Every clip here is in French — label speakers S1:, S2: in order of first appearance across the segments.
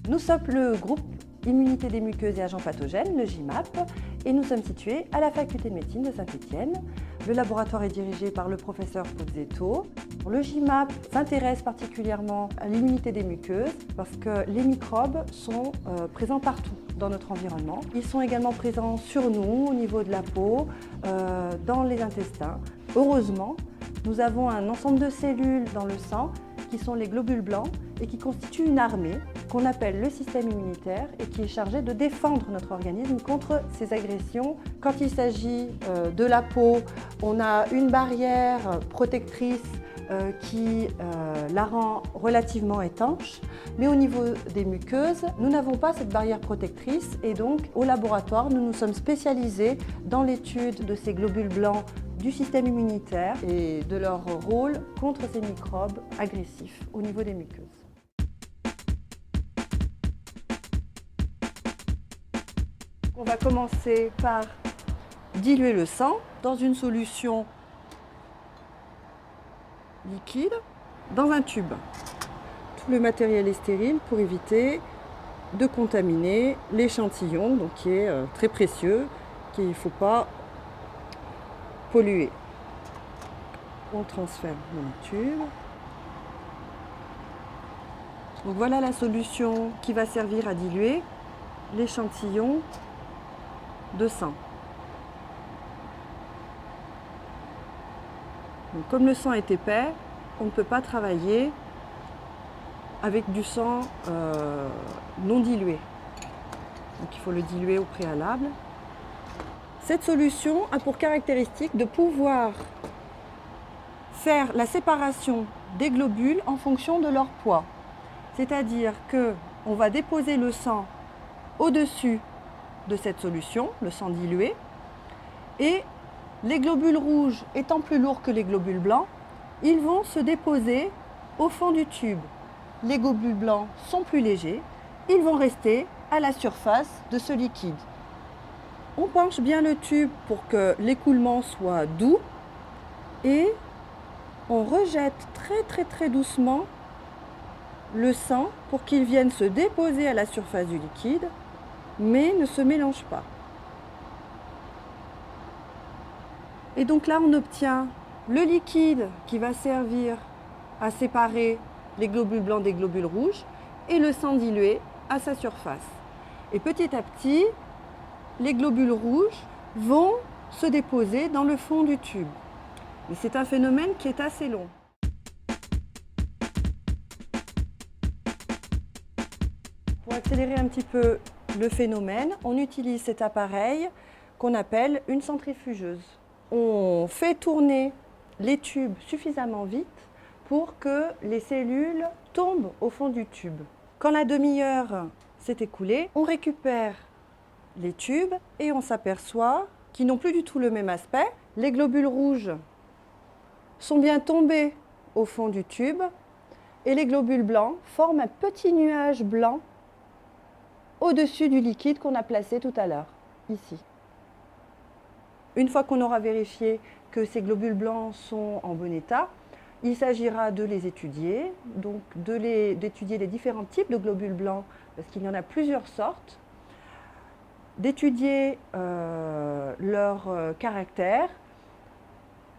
S1: Nous sommes le groupe Immunité des muqueuses et agents pathogènes, le GIMAP, et nous sommes situés à la faculté de médecine de Saint-Étienne. Le laboratoire est dirigé par le professeur Pozzetto. Le GIMAP s'intéresse particulièrement à l'immunité des muqueuses parce que les microbes sont présents partout dans notre environnement. Ils sont également présents sur nous, au niveau de la peau, dans les intestins. Heureusement, nous avons un ensemble de cellules dans le sang qui sont les globules blancs et qui constituent une armée qu'on appelle le système immunitaire et qui est chargé de défendre notre organisme contre ces agressions. Quand il s'agit de la peau, on a une barrière protectrice qui la rend relativement étanche, mais au niveau des muqueuses, nous n'avons pas cette barrière protectrice et donc au laboratoire, nous nous sommes spécialisés dans l'étude de ces globules blancs du système immunitaire et de leur rôle contre ces microbes agressifs au niveau des muqueuses. On va commencer par diluer le sang dans une solution liquide dans un tube. Tout le matériel est stérile pour éviter de contaminer l'échantillon, donc qui est très précieux, qu'il ne faut pas polluer. On transfère dans le tube. Donc voilà la solution qui va servir à diluer l'échantillon de sang. Donc, comme le sang est épais, on ne peut pas travailler avec du sang non dilué. Donc il faut le diluer au préalable. Cette solution a pour caractéristique de pouvoir faire la séparation des globules en fonction de leur poids. C'est-à-dire qu'on va déposer le sang au-dessus de cette solution, le sang dilué, et les globules rouges étant plus lourds que les globules blancs, ils vont se déposer au fond du tube. Les globules blancs sont plus légers, ils vont rester à la surface de ce liquide. On penche bien le tube pour que l'écoulement soit doux et on rejette très doucement le sang pour qu'il vienne se déposer à la surface du liquide, mais ne se mélange pas. Et donc là, on obtient le liquide qui va servir à séparer les globules blancs des globules rouges et le sang dilué à sa surface. Et petit à petit, les globules rouges vont se déposer dans le fond du tube. Mais c'est un phénomène qui est assez long. Pour accélérer un petit peu le phénomène, on utilise cet appareil qu'on appelle une centrifugeuse. On fait tourner les tubes suffisamment vite pour que les cellules tombent au fond du tube. Quand la demi-heure s'est écoulée, on récupère les tubes et on s'aperçoit qu'ils n'ont plus du tout le même aspect. Les globules rouges sont bien tombés au fond du tube et les globules blancs forment un petit nuage blanc au-dessus du liquide qu'on a placé tout à l'heure, ici. Une fois qu'on aura vérifié que ces globules blancs sont en bon état, il s'agira de les étudier, donc d'étudier les différents types de globules blancs, parce qu'il y en a plusieurs sortes, d'étudier leur caractère,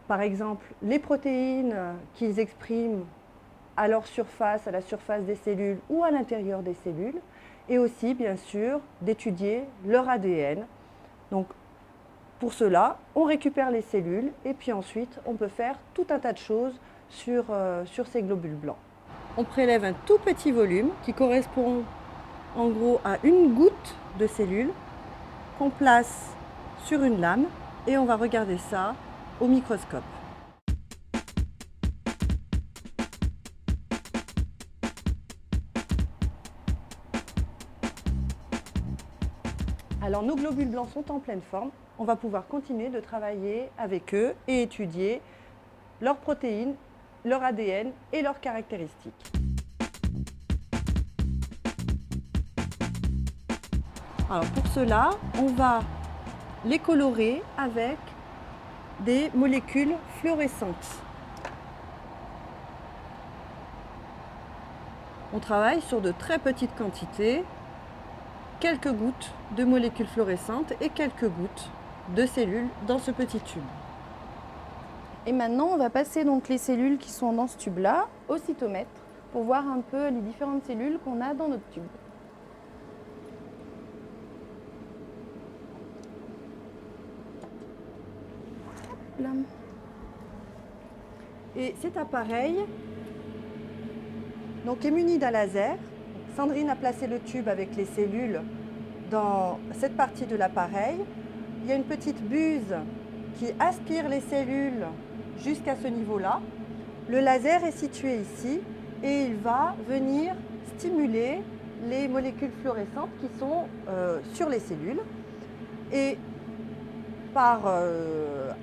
S1: par exemple les protéines qu'ils expriment à leur surface, à la surface des cellules ou à l'intérieur des cellules, et aussi bien sûr d'étudier leur ADN. Donc, pour cela, on récupère les cellules et puis ensuite on peut faire tout un tas de choses sur ces globules blancs. On prélève un tout petit volume qui correspond en gros à une goutte de cellules qu'on place sur une lame et on va regarder ça au microscope. Alors nos globules blancs sont en pleine forme. On va pouvoir continuer de travailler avec eux et étudier leurs protéines, leur ADN et leurs caractéristiques. Alors pour cela, on va les colorer avec des molécules fluorescentes. On travaille sur de très petites quantités, quelques gouttes de molécules fluorescentes et quelques gouttes de cellules dans ce petit tube.
S2: Et maintenant, on va passer donc les cellules qui sont dans ce tube-là au cytomètre pour voir un peu les différentes cellules qu'on a dans notre tube. Hop là.
S1: Et cet appareil donc, est muni d'un laser. Sandrine a placé le tube avec les cellules dans cette partie de l'appareil. Il y a une petite buse qui aspire les cellules jusqu'à ce niveau-là. Le laser est situé ici et il va venir stimuler les molécules fluorescentes qui sont sur les cellules. Et par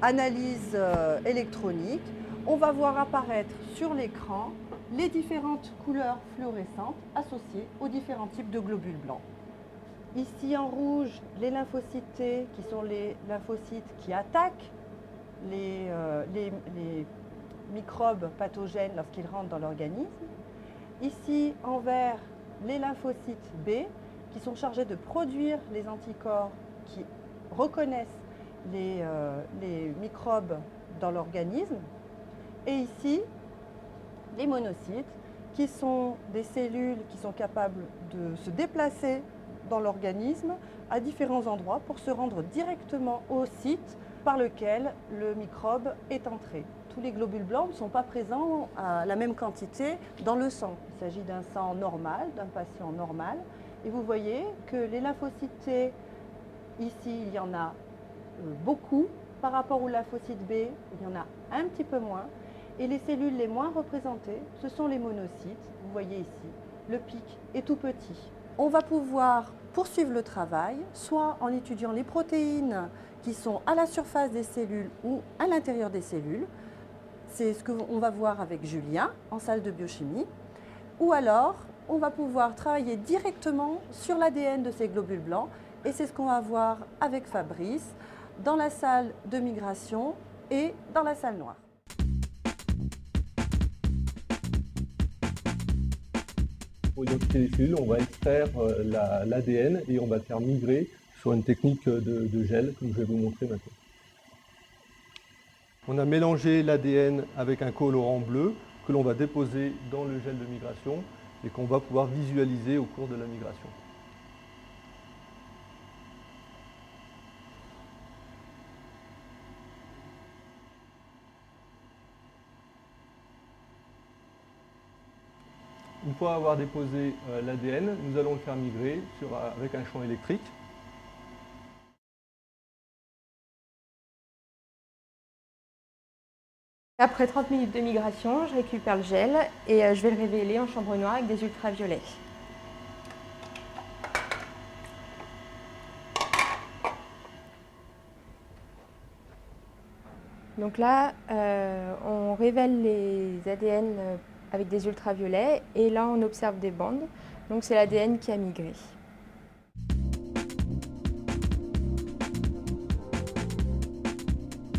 S1: analyse électronique, on va voir apparaître sur l'écran les différentes couleurs fluorescentes associées aux différents types de globules blancs. Ici en rouge, les lymphocytes T, qui sont les lymphocytes qui attaquent les microbes pathogènes lorsqu'ils rentrent dans l'organisme. Ici en vert, les lymphocytes B, qui sont chargés de produire les anticorps qui reconnaissent les microbes dans l'organisme. Et ici, les monocytes, qui sont des cellules qui sont capables de se déplacer dans l'organisme à différents endroits pour se rendre directement au site par lequel le microbe est entré. Tous les globules blancs ne sont pas présents à la même quantité dans le sang. Il s'agit d'un sang normal, d'un patient normal. Et vous voyez que les lymphocytes T, ici, il y en a beaucoup. Par rapport aux lymphocytes B, il y en a un petit peu moins. Et les cellules les moins représentées, ce sont les monocytes. Vous voyez ici, le pic est tout petit. On va pouvoir poursuivre le travail, soit en étudiant les protéines qui sont à la surface des cellules ou à l'intérieur des cellules. C'est ce qu'on va voir avec Julien en salle de biochimie. Ou alors, on va pouvoir travailler directement sur l'ADN de ces globules blancs. Et c'est ce qu'on va voir avec Fabrice dans la salle de migration et dans la salle noire.
S3: Pour identifier les cellules, on va extraire l'ADN et on va le faire migrer sur une technique de gel, comme je vais vous montrer maintenant. On a mélangé l'ADN avec un colorant bleu que l'on va déposer dans le gel de migration et qu'on va pouvoir visualiser au cours de la migration. Une fois avoir déposé l'ADN, nous allons le faire migrer avec un champ électrique.
S2: Après 30 minutes de migration, je récupère le gel et je vais le révéler en chambre noire avec des ultraviolets. Donc là, on révèle les ADN avec des ultraviolets et là on observe des bandes. Donc c'est l'ADN qui a migré.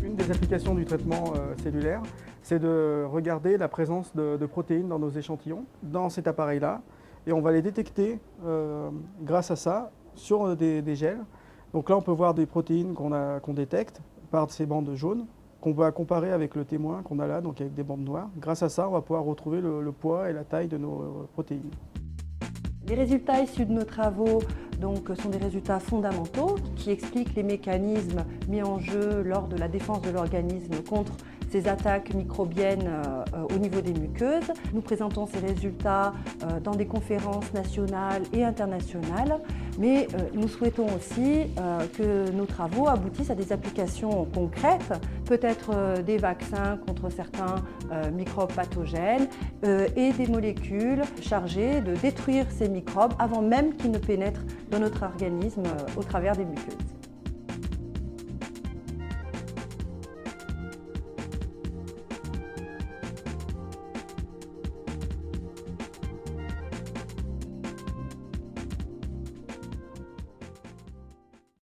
S4: Une des applications du traitement cellulaire, c'est de regarder la présence de protéines dans nos échantillons, dans cet appareil-là. Et on va les détecter grâce à ça sur des gels. Donc là on peut voir des protéines qu'on détecte par ces bandes jaunes, qu'on va comparer avec le témoin qu'on a là, donc avec des bandes noires. Grâce à ça, on va pouvoir retrouver le poids et la taille de nos protéines.
S1: Les résultats issus de nos travaux sont des résultats fondamentaux qui expliquent les mécanismes mis en jeu lors de la défense de l'organisme contre ces attaques microbiennes au niveau des muqueuses. Nous présentons ces résultats dans des conférences nationales et internationales, mais nous souhaitons aussi que nos travaux aboutissent à des applications concrètes, peut-être des vaccins contre certains microbes pathogènes et des molécules chargées de détruire ces microbes avant même qu'ils ne pénètrent dans notre organisme au travers des muqueuses.